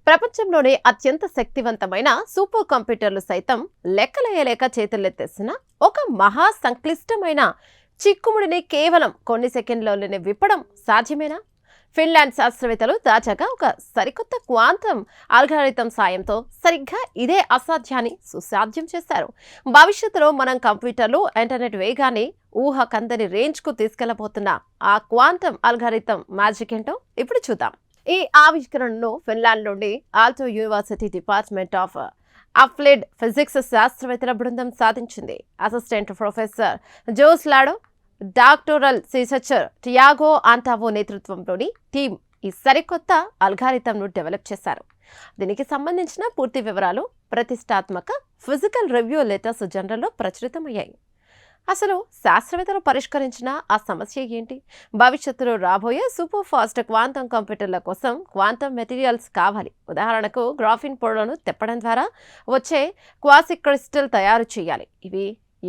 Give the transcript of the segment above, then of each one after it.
ప్రపంచంలోనే అత్యంత శక్తివంతమైన సూపర్ కంప్యూటర్లు సైతం లెక్కలేయలేక చేతులెత్తేసిన ఒక మహా సంక్లిష్టమైన చిక్కుముడిని కేవలం కొన్ని సెకండ్లలోనే విప్పడం సాధ్యమేనా? ఫిన్లాండ్ శాస్త్రవేత్తలు తాజాగా ఒక సరికొత్త క్వాంటం అల్గారిథం సాయంతో సరిగ్గా ఇదే అసాధ్యాన్ని సుసాధ్యం చేశారు. భవిష్యత్తులో మనం కంప్యూటర్లు, ఇంటర్నెట్ వేగాన్ని ఊహకందని రేంజ్కు తీసుకెళ్లబోతున్న ఆ క్వాంటం అల్గారిథం మ్యాజిక్ ఏంటో ఇప్పుడు చూద్దాం. ఈ ఆవిష్కరణను ఫిన్లాండ్లోని Aalto University Department of Applied Physics శాస్త్రవేత్తల బృందం సాధించింది. Assistant professor Jose Lado, doctoral researcher Tiago Antao నేతృత్వంలోని టీం ఈ సరికొత్త అల్గారిథంను డెవలప్ చేశారు. దీనికి సంబంధించిన పూర్తి వివరాలు ప్రతిష్టాత్మక ఫిజికల్ రివ్యూ లెటర్స్ జర్నల్లో ప్రచురితమయ్యాయి. అసలు శాస్త్రవేత్తలు పరిష్కరించిన ఆ సమస్య ఏంటి? భవిష్యత్తులో రాబోయే సూపర్ ఫాస్ట్ క్వాంటం కంప్యూటర్ల కోసం క్వాంటం మెటీరియల్స్ కావాలి. ఉదాహరణకు గ్రాఫిన్ పొరలను తిప్పడం ద్వారా వచ్చే క్వాసి క్రిస్టల్ తయారు చేయాలి. ఇవి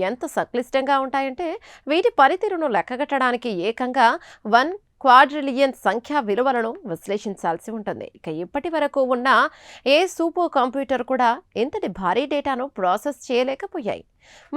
ఎంత సంక్లిష్టంగా ఉంటాయంటే వీటి పనితీరును లెక్కగట్టడానికి ఏకంగా 1 క్వాడ్రిలియన్ సంఖ్యా విలువలను విశ్లేషించాల్సి ఉంటుంది. ఇక ఇప్పటి వరకు ఉన్న ఏ సూపర్ కంప్యూటర్ కూడా ఇంతటి భారీ డేటాను ప్రాసెస్ చేయలేకపోయాయి.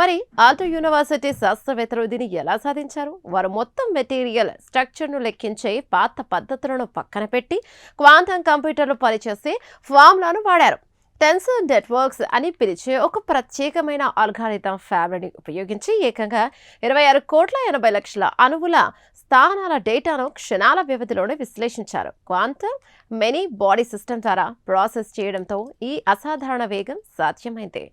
మరి ఆల్టో యూనివర్సిటీ శాస్త్రవేత్తలు దీన్ని ఎలా సాధించారు? వారు మొత్తం మెటీరియల్ స్ట్రక్చర్ను లెక్కించే పాత పద్ధతులను పక్కన పెట్టి క్వాంటం కంప్యూటర్లు పనిచేసే ఫార్ములాను వాడారు. టెన్సర్ నెట్వర్క్స్ అని పిలిచే ఒక ప్రత్యేకమైన అల్గారిథం ఫ్యామిలీని ఉపయోగించి ఏకంగా 26,80,00,000 అణువుల స్థానాల డేటాను క్షణాల వ్యవధిలోనే విశ్లేషించారు. క్వాంటం మెనీ బాడీ సిస్టమ్ ద్వారా ప్రాసెస్ చేయడంతో ఈ అసాధారణ వేగం సాధ్యమైంది.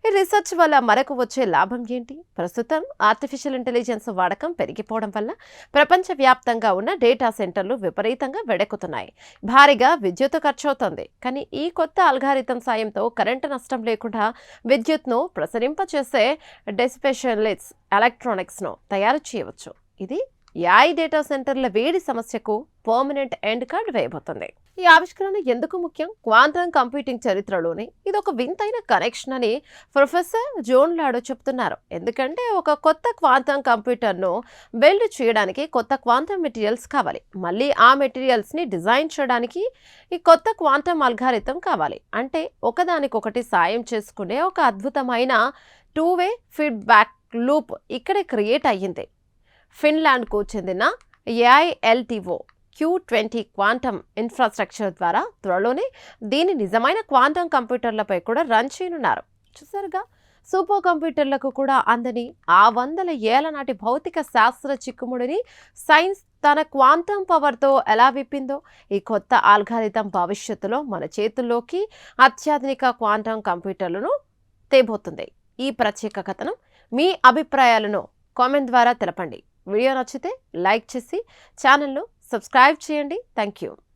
ఈ రీసెర్చ్ వల్ల మనకు వచ్చే లాభం ఏంటి? ప్రస్తుతం ఆర్టిఫిషియల్ ఇంటెలిజెన్స్ వాడకం పెరిగిపోవడం వల్ల ప్రపంచవ్యాప్తంగా ఉన్న డేటా సెంటర్లు విపరీతంగా వెడెక్కుతున్నాయి. భారీగా విద్యుత్ ఖర్చు అవుతుంది. కానీ ఈ కొత్త అల్గారిథం సాయంతో కరెంటు నష్టం లేకుండా విద్యుత్ను ప్రసరింపచేసే డిస్పెషలిస్ట్ ఎలక్ట్రానిక్స్ను తయారు చేయవచ్చు. ఇది AI డేటా సెంటర్ల వేడి సమస్యకు పర్మనెంట్ ఎండ్ కార్డ్ వేయబోతుంది. ఈ ఆవిష్కరణ ఎందుకు ముఖ్యం? క్వాంటం కంప్యూటింగ్ చరిత్రలోనే ఇది ఒక వింతైన కనెక్షన్ అని ప్రొఫెసర్ జోన్ లాడో చెప్తున్నారు. ఎందుకంటే ఒక కొత్త క్వాంటం కంప్యూటర్ను బిల్డ్ చేయడానికి కొత్త క్వాంటం మెటీరియల్స్ కావాలి. మళ్ళీ ఆ మెటీరియల్స్ని డిజైన్ చేయడానికి ఈ కొత్త క్వాంటం అల్గారిథం కావాలి. అంటే ఒకదానికొకటి సాయం చేసుకునే ఒక అద్భుతమైన 2-వే ఫీడ్బ్యాక్ లూప్ ఇక్కడే క్రియేట్ అయ్యింది. ఫిన్లాండ్కు చెందిన AILTO Q20 క్వాంటం ఇన్ఫ్రాస్ట్రక్చర్ ద్వారా త్వరలోనే దీని నిజమైన క్వాంటం కంప్యూటర్లపై కూడా రన్ చేయనున్నారు. చూసారుగా, సూపర్ కంప్యూటర్లకు కూడా అందని ఆ 100 ఏళ్ల నాటి భౌతిక శాస్త్ర చిక్కుముడిని సైన్స్ తన క్వాంటం పవర్తో ఎలా విప్పిందో ఈ కొత్త అల్గారిథం భవిష్యత్తులో మన చేతుల్లోకి అత్యాధునిక క్వాంటం కంప్యూటర్లను తేబోతుంది. ఈ ప్రత్యేక కథనం మీ అభిప్రాయాలను కామెంట్ ద్వారా తెలపండి. వీడియో నచ్చితే లైక్ చేసి ఛానల్ను సబ్స్క్రైబ్ చేయండి. Thank you.